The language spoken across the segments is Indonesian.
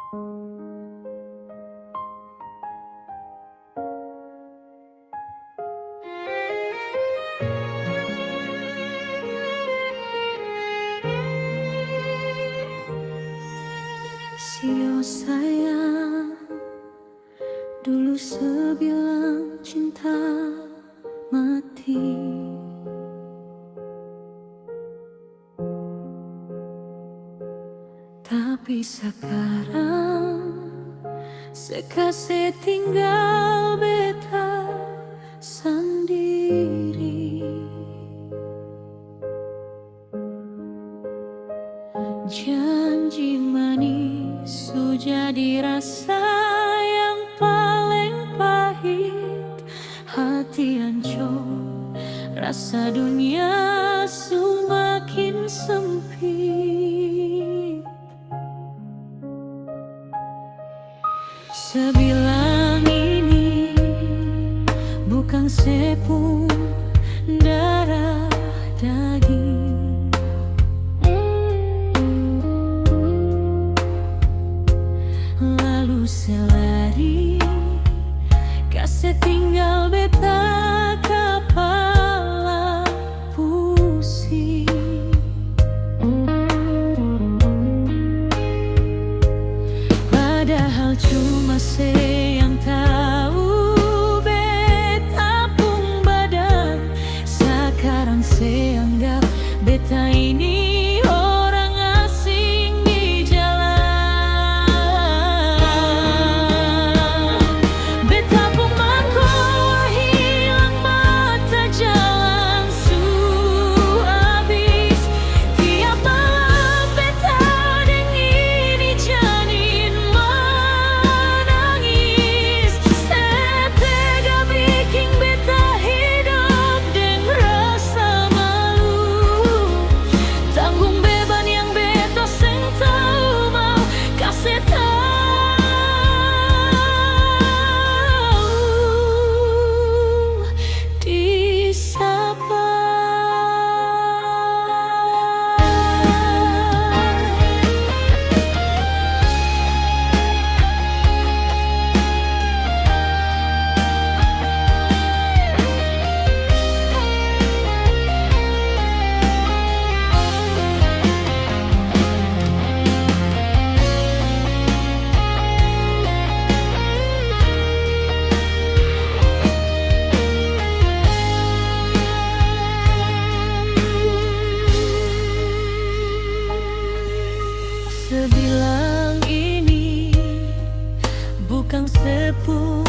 Sio sayang, dulu sebilang cinta mati. Tapi sekarang sekase tinggal beta sendiri. Janji manis sudah dirasa yang paling pahit. Hati hancur, rasa dunia semakin sempit. Sebilang ini bukan sepung darah daging. Lalu selari kase tinggal beta kepala pusing. Padahal cuma se yang tahu beta pun badan. Sekarang se anggap beta ini sebilang ini bukan sepung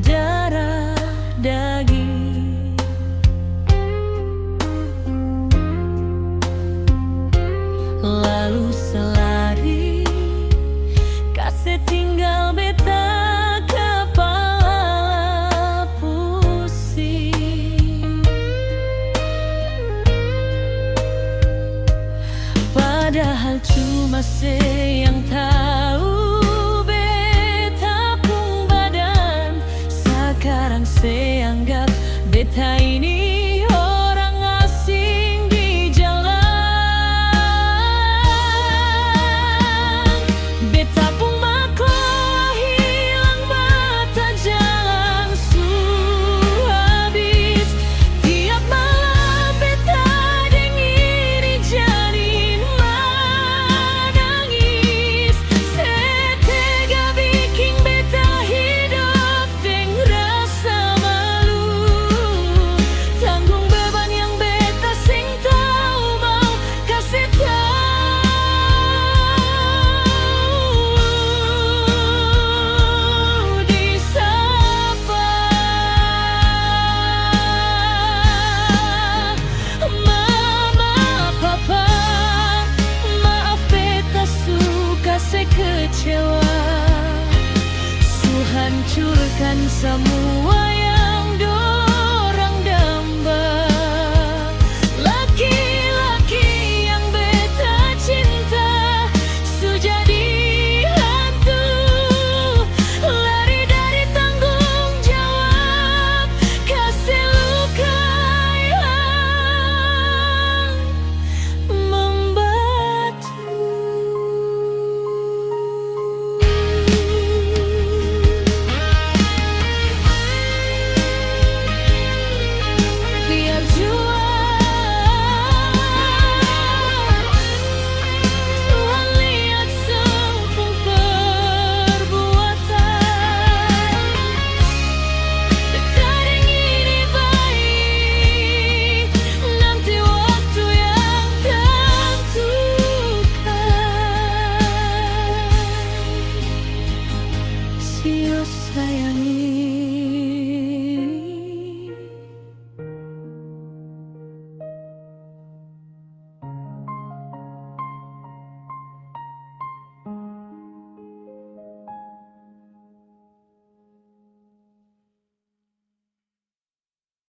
darah daging. Lalu selari kase tinggal beta kepala pusing. Padahal cuma se yang tahu beta pun badan. Sekarang se anggap beta ini orang asing di jalan. Beta pun makhluk hilang bata jalan su habis. Tiap malam beta dengiri janin menangis. Setega bikin beta hidup deng rasa malu. Tanggung beban yang beta sing tahu mau kasih tahu. Disapa mama papa, maaf beta suka se kecewa. Su hancurkan semua